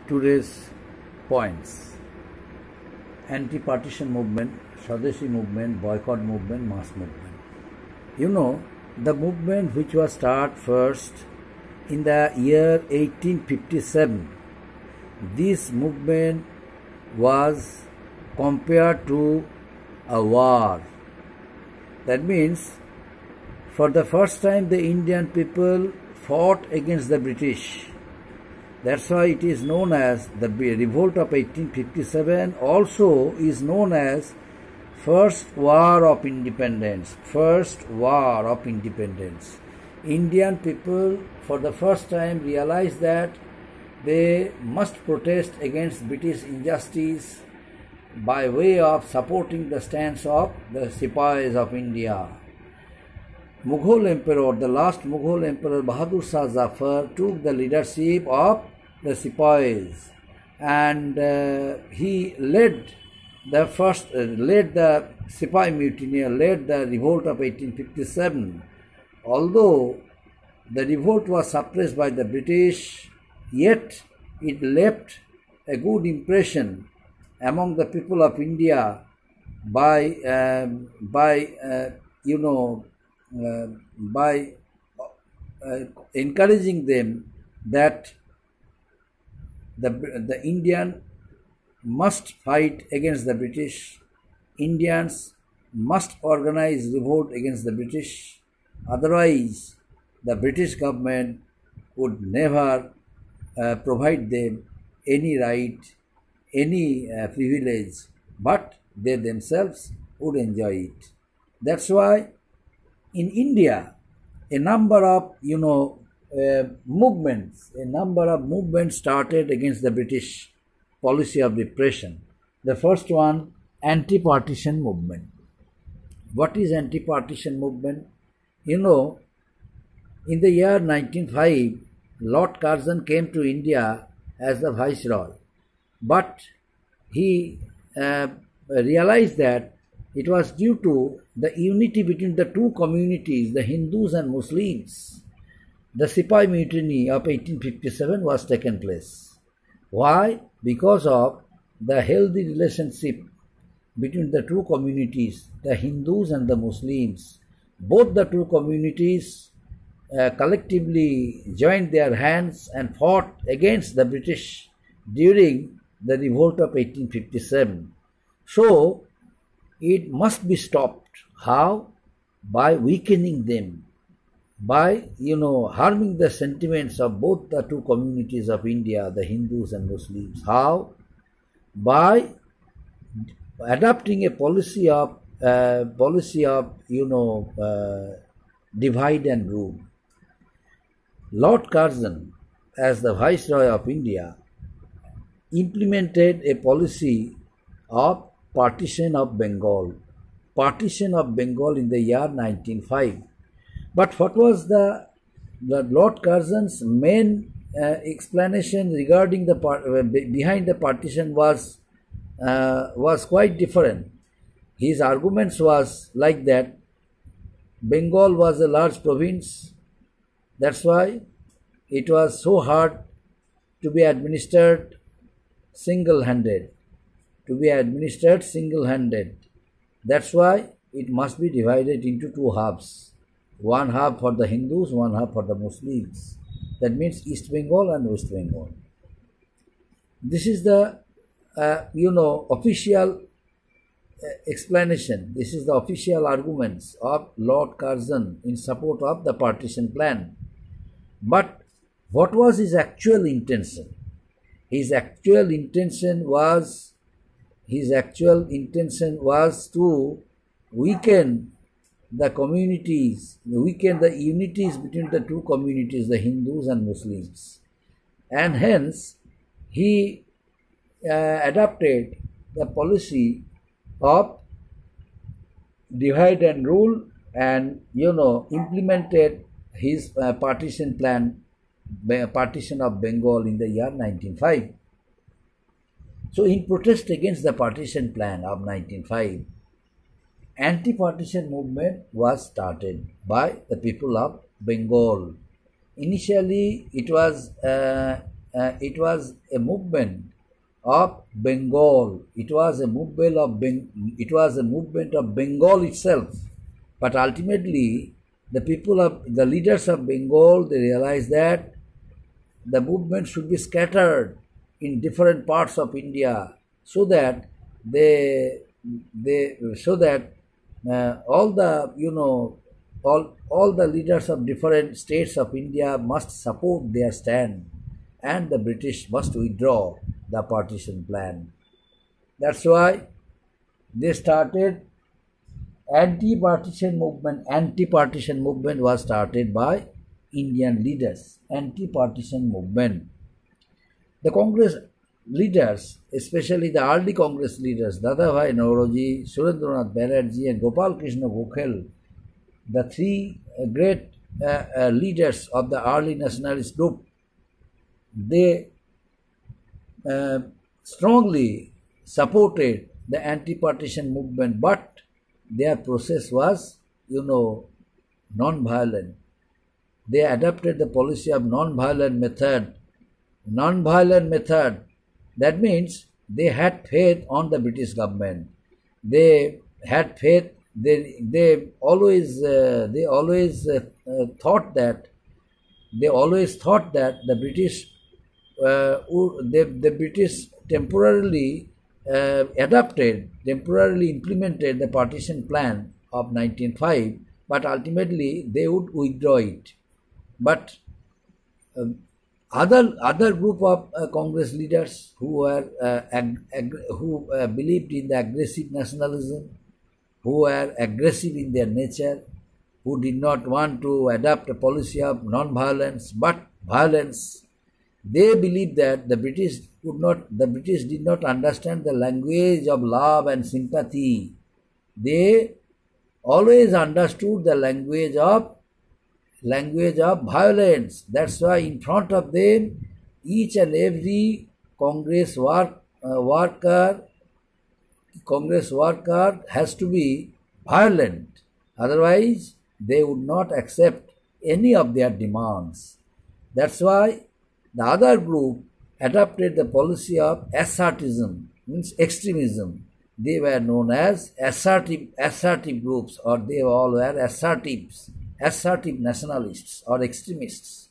today's points: anti-partition movement, Swadeshi movement, boycott movement, mass movement. You know, the movement which was started first in the year 1857, this movement was compared to a war. That means, for the first time, the Indian people fought against the British. That's why it is known as the revolt of 1857, also is known as First War of Independence. First War of Independence. Indian people for the first time realized that they must protest against British injustice by way of supporting the stance of the Sipahis of India. Mughal Emperor, the last Mughal Emperor Bahadur Shah Zafar, took the leadership of the Sipahis, and he led the Sipahi mutiny, led the revolt of 1857. Although the revolt was suppressed by the British, yet it left a good impression among the people of India by encouraging them that the Indian must fight against the British. Indians must organize revolt against the British. Otherwise, the British government would never provide them any right, any privilege, but they themselves would enjoy it. That's why in India, a number of movements started against the British policy of repression. The first one, anti-partition movement. What is anti-partition movement? You know, in the year 1905, Lord Curzon came to India as the Viceroy, but he realized that it was due to the unity between the two communities, the Hindus and Muslims. The Sipahi mutiny of 1857 was taken place. Why? Because of the healthy relationship between the two communities, the Hindus and the Muslims. Both the two communities collectively joined their hands and fought against the British during the revolt of 1857. So, it must be stopped. How? By weakening them, by harming the sentiments of both the two communities of India, the Hindus and Muslims. How? By adopting a policy of divide and rule. Lord Curzon, as the Viceroy of India, implemented a policy of partition of Bengal in the year 1905. But what was the Lord Curzon's main explanation regarding the behind the partition was quite different. His arguments was like that Bengal was a large province. That's why it was so hard to be administered single-handed. That's why it must be divided into two halves. One half for the Hindus, one half for the Muslims. That means East Bengal and West Bengal. This is the official explanation. This is the official arguments of Lord Curzon in support of the partition plan. But what was his actual intention? His actual intention was to weaken the communities, weaken the unities between the two communities, the Hindus and Muslims. And hence, he adopted the policy of divide and rule and, implemented his partition plan, partition of Bengal in the year 1905. So, in protest against the partition plan of 1905, anti-partition movement was started by the people of Bengal. Initially, it was it was a movement of Bengal. It was a movement of Bengal itself. But ultimately, the leaders of Bengal, they realized that the movement should be scattered in different parts of India, so that all the all the leaders of different states of India must support their stand, and the British must withdraw the partition plan. That's why they started anti-partition movement. Anti-partition movement was started by Indian leaders. Anti-partition movement. The Congress leaders, especially the early Congress leaders, Dadabhai Nauroji, Surendranath Banerjee and Gopal Krishna Gokhale, the three great leaders of the early nationalist group, they strongly supported the anti-partition movement, but their process was, non-violent. They adopted the policy of non-violent method. Non-violent method, that means they had faith on the British government. They had faith. They always thought that the British temporarily implemented the partition plan of 1905, but ultimately they would withdraw it. But other group of Congress leaders who believed in the aggressive nationalism, who were aggressive in their nature, who did not want to adopt a policy of non-violence but violence, they believed that the British did not understand the language of love and sympathy. They always understood the language of violence. That's why in front of them, each and every Congress worker has to be violent. Otherwise, they would not accept any of their demands. That's why the other group adopted the policy of assertism, means extremism. They were known as assertive groups, or they all were assertive nationalists or extremists.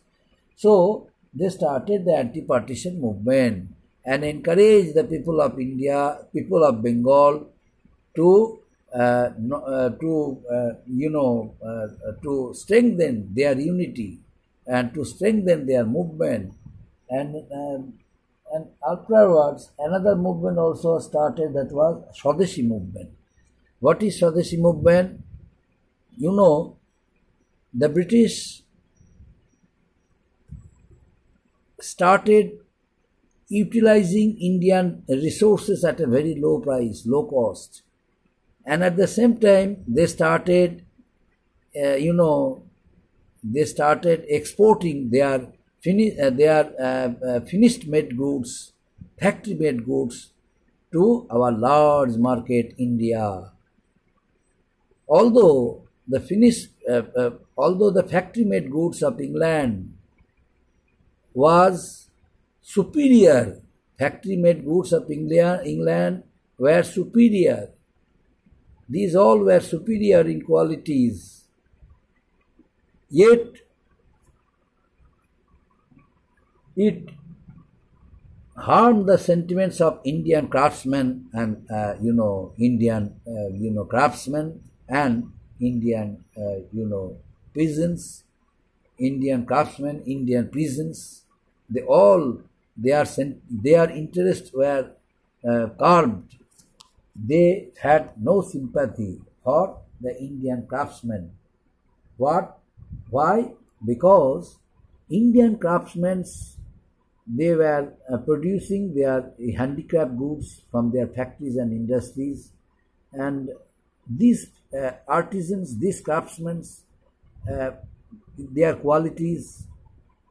So they started the anti-partition movement and encouraged the people of India, people of Bengal, to strengthen their unity and to strengthen their movement. And afterwards, another movement also started, that was Swadeshi movement. What is Swadeshi movement? The British started utilizing Indian resources at a very low price, low cost. And at the same time, they started exporting their finished made goods, factory made goods to our large market, India. Although the factory made goods of England was superior, factory made goods of England were superior. These all were superior in qualities. Yet it harmed the sentiments of Indian craftsmen and Indian craftsmen and Indian peasants, Indian craftsmen, Indian peasants. Their interests were curbed. They had no sympathy for the Indian craftsmen. What? Why? Because Indian craftsmen, they were producing their handicraft goods from their factories and industries, and these artisans, these craftsmen, their qualities,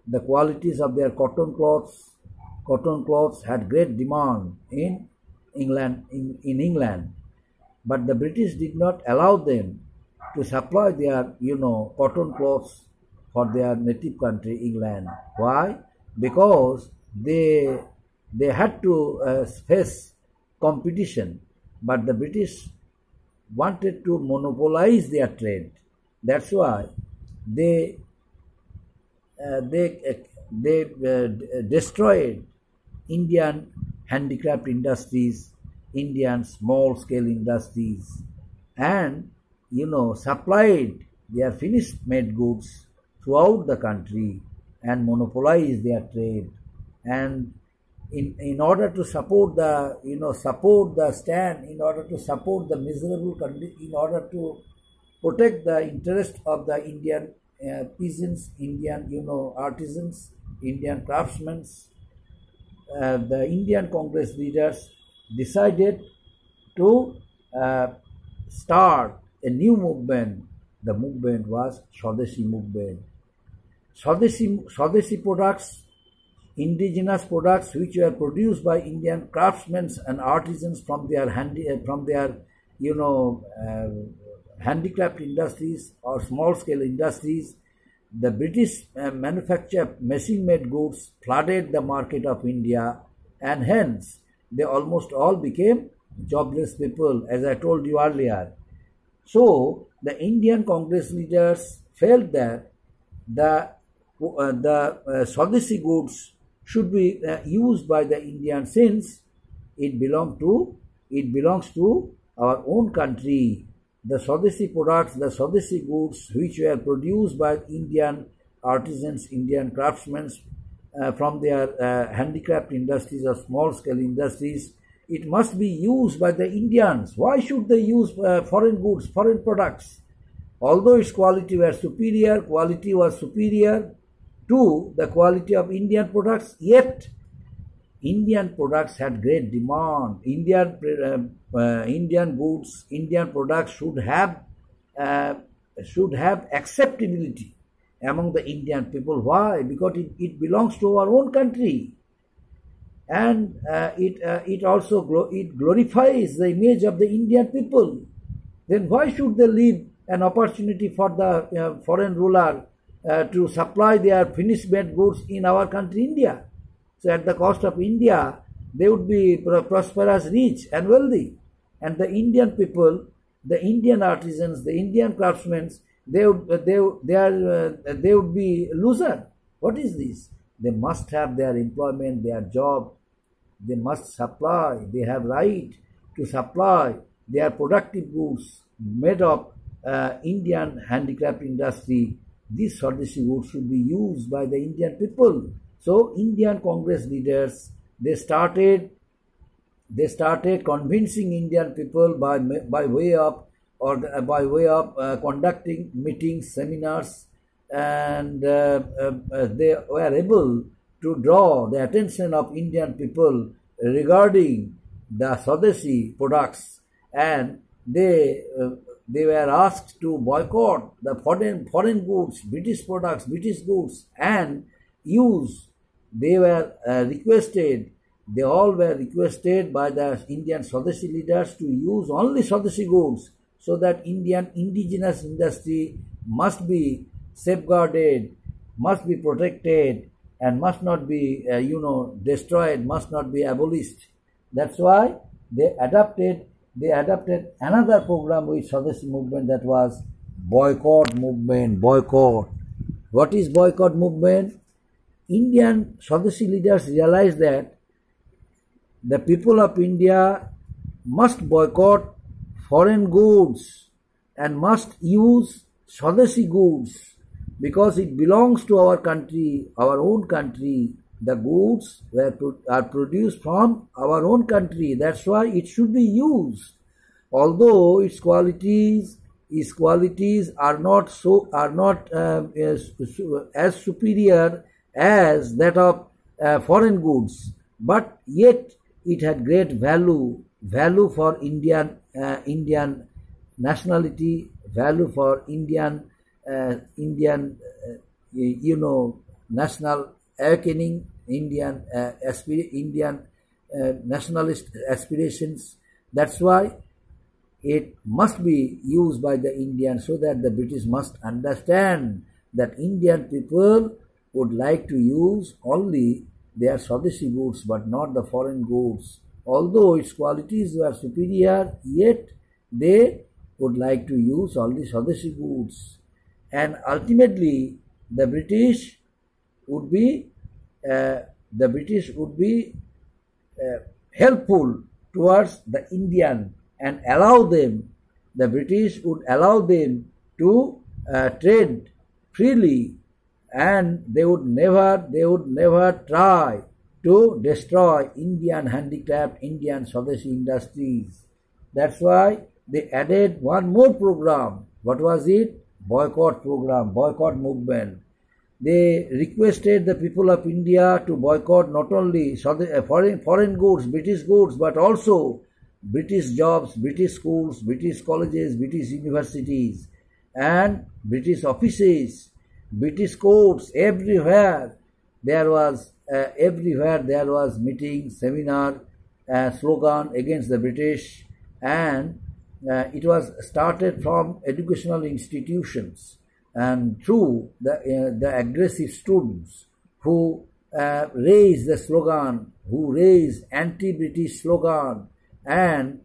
the qualities of their cotton cloths had great demand in England, but the British did not allow them to supply their cotton cloths for their native country, England. Why? Because they they had to face competition, but the British wanted to monopolize their trade. That's why they destroyed Indian handicraft industries, Indian small scale industries, and supplied their finished made goods throughout the country and monopolized their trade. And in order to support the support the stand, in order to support the miserable condition, in order to protect the interest of the Indian peasants, Indian artisans, Indian craftsmen, the Indian Congress leaders decided to start a new movement. The movement was Swadeshi movement. Swadeshi products, indigenous products which were produced by Indian craftsmen and artisans from their handicraft industries or small scale industries. The British manufactured machine-made goods flooded the market of India, and hence they almost all became jobless people, as I told you earlier. So the Indian Congress leaders felt that the Swadeshi goods should be used by the Indians, since it belongs to our own country. The Swadeshi products, the Swadeshi goods which were produced by Indian artisans, Indian craftsmen from their handicraft industries or small scale industries, it must be used by the Indians. Why should they use foreign goods, foreign products? Although its quality was superior to the quality of Indian products, yet Indian products had great demand. Indian goods, Indian products should have acceptability among the Indian people. Why? Because it belongs to our own country, and it also glorifies the image of the Indian people. Then why should they leave an opportunity for the foreign ruler to supply their finished made goods in our country, India? So at the cost of India, they would be prosperous, rich and wealthy. And the Indian people, the Indian artisans, the Indian craftsmen, they would be loser. What is this? They must have their employment, their job. They must supply. They have right to supply their productive goods made of Indian handicraft industry. These Swadeshi goods should be used by the Indian people. So Indian Congress leaders, they started convincing Indian people by way of conducting meetings, seminars, and they were able to draw the attention of Indian people regarding the Swadeshi products, and they were asked to boycott the foreign goods, British products, British goods, and use. They all were requested by the Indian Swadeshi leaders to use only Swadeshi goods, so that Indian indigenous industry must be safeguarded, must be protected, and must not be destroyed, must not be abolished. That's why they adopted another program with Swadeshi movement, that was boycott movement. Boycott. What is boycott movement? Indian Swadeshi leaders realized that the people of India must boycott foreign goods and must use Swadeshi goods, because it belongs to our country, our own country. The goods are produced from our own country. That's why it should be used. Although its qualities are not as superior as that of foreign goods, but yet it had great value for Indian nationality, value for Indian national awakening, Indian nationalist aspirations. That's why it must be used by the Indians, so that the British must understand that Indian people would like to use only they are Swadeshi goods but not the foreign goods. Although its qualities were superior, yet they would like to use all the Swadeshi goods. And ultimately, the British would be helpful towards the Indian and allow them. The British would allow them to trade freely, and they would never try to destroy Indian handicraft, Indian Swadeshi industries. That's why they added one more program. What was it? Boycott program, boycott movement. They requested the people of India to boycott not only foreign goods, British goods, but also British jobs, British schools, British colleges, British universities, and British offices, British courts. Everywhere there was meeting, seminar, slogan against the British, and it was started from educational institutions and through the aggressive students who raised the slogan, who raised anti-British slogan, and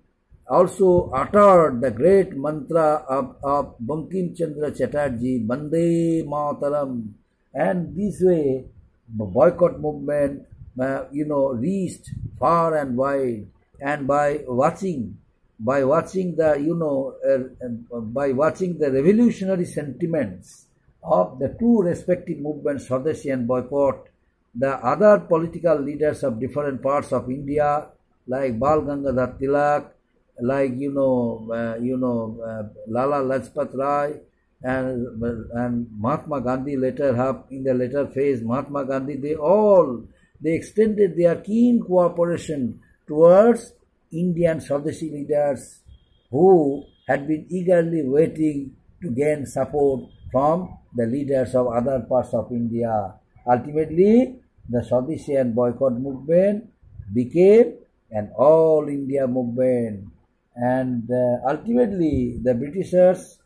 also uttered the great mantra of Bankim Chandra Chatterjee, Bande Mataram. And this way, the boycott movement, reached far and wide. And by watching the revolutionary sentiments of the two respective movements, Swadeshi and boycott, the other political leaders of different parts of India, like Bal Gangadhar Tilak, like Lala Lajpat Rai, and Mahatma Gandhi in the later phase, Mahatma Gandhi, they extended their keen cooperation towards Indian Swadeshi leaders who had been eagerly waiting to gain support from the leaders of other parts of India. Ultimately, the Swadeshi and boycott movement became an all India movement. And ultimately, the Britishers,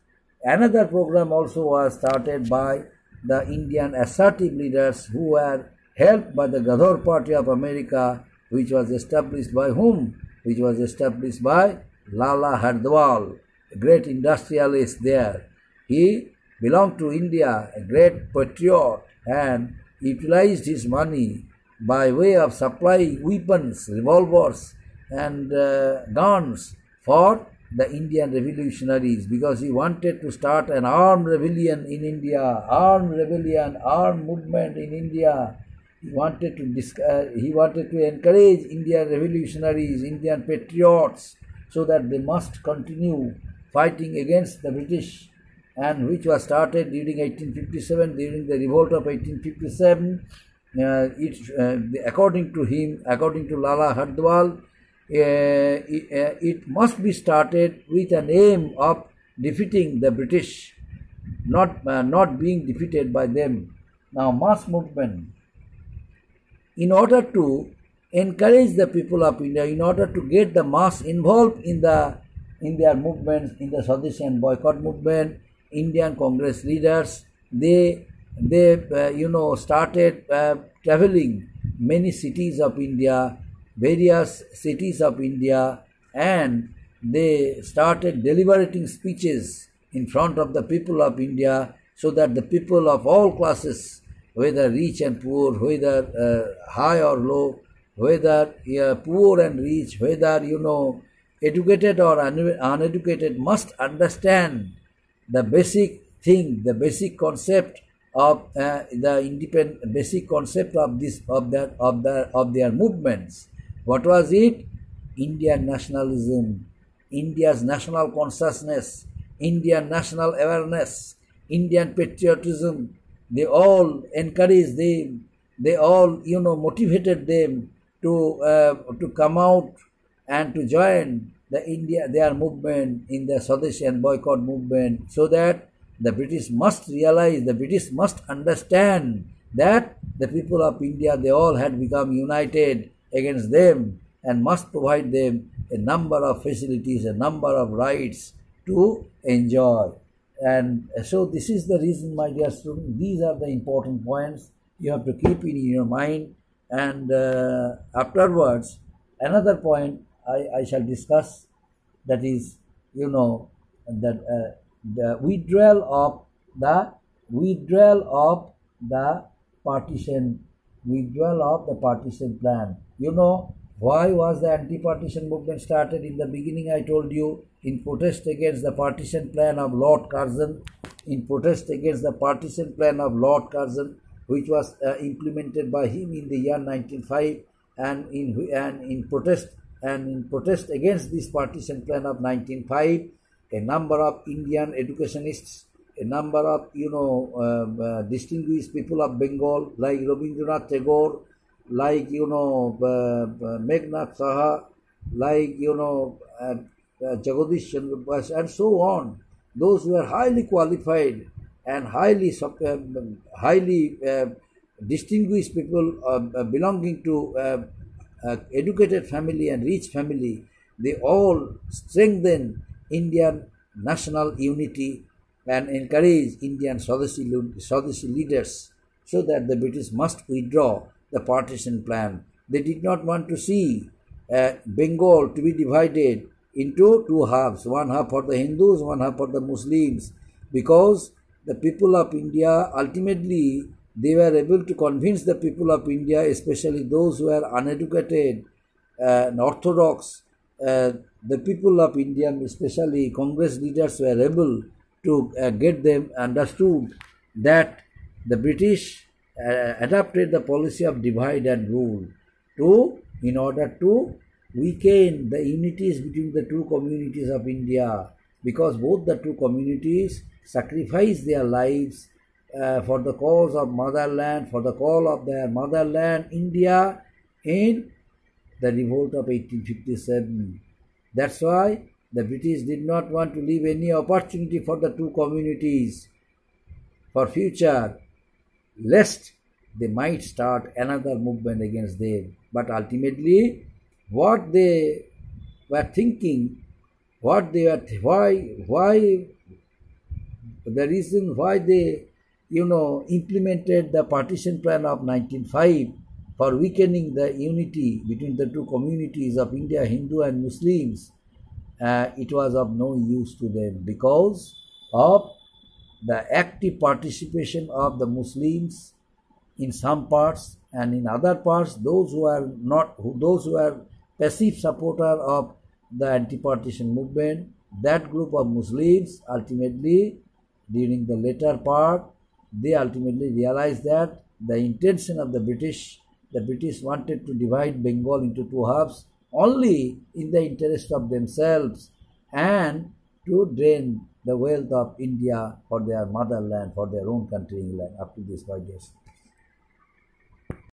another program also was started by the Indian assertive leaders who were helped by the Gadhar Party of America, which was established by whom? Which was established by Lala Hardwal, a great industrialist there. He belonged to India, a great patriot, and utilized his money by way of supplying weapons, revolvers, and guns for the Indian revolutionaries, because he wanted to start an armed rebellion in India, armed movement in India. He wanted to encourage Indian revolutionaries, Indian patriots, so that they must continue fighting against the British, and which was started during 1857, during the revolt of 1857. According to Lala Hardwal, it must be started with an aim of defeating the British, not being defeated by them. Now, mass movement. In order to encourage the people of India, in order to get the mass involved in their movements, in the Swadeshi and boycott movement, Indian Congress leaders, they started traveling many cities of India, various cities of India, and they started deliberating speeches in front of the people of India, so that the people of all classes, whether rich and poor, whether high or low, whether poor and rich, whether educated or uneducated, must understand the basic thing, the basic concept of basic concept of their movements. What was it? Indian nationalism, India's national consciousness, Indian national awareness, Indian patriotism. They all encouraged them. They all, motivated them to come out and to join their movement in the Swadeshi and boycott movement, so that the British must realize, the British must understand that the people of India, they all had become united against them and must provide them a number of facilities, a number of rights to enjoy. And so this is the reason, my dear students, these are the important points you have to keep in your mind And afterwards, another point I shall discuss, that is, that the withdrawal of the partition withdrawal of the partition plan. Why was the anti-partition movement started? In the beginning I told you, in protest against the partition plan of Lord Curzon, which was implemented by him in the year 1905, and in protest against this partition plan of 1905, a number of Indian educationists, a number of distinguished people of Bengal like Rabindranath Tagore, like Meghnad Saha, like Jagadish Chandra Bose, and so on. Those who are highly qualified and highly distinguished people belonging to educated family and rich family, they all strengthen Indian national unity and encourage Indian Swadeshi leaders, so that the British must withdraw the partition plan. They did not want to see Bengal to be divided into two halves, one half for the Hindus, one half for the Muslims, because the people of India, ultimately they were able to convince the people of India, especially those who are uneducated and orthodox, the people of India, especially Congress leaders, were able to get them understood that the British adopted the policy of divide and rule in order to weaken the unities between the two communities of India, because both the two communities sacrificed their lives for the cause of motherland, for the call of their motherland, India, in the revolt of 1857. That's why the British did not want to leave any opportunity for the two communities for future, lest they might start another movement against them. But ultimately, what they were thinking, why the reason why they implemented the partition plan of 1905 for weakening the unity between the two communities of India, Hindu and Muslims, it was of no use to them, because of the active participation of the Muslims in some parts, and in other parts those who are passive supporter of the anti-partition movement. That group of Muslims ultimately, during the later part, they ultimately realized that the intention of the British wanted to divide Bengal into two halves only in the interest of themselves, and to drain the wealth of India for their motherland, for their own country, England, up to this point. Yes.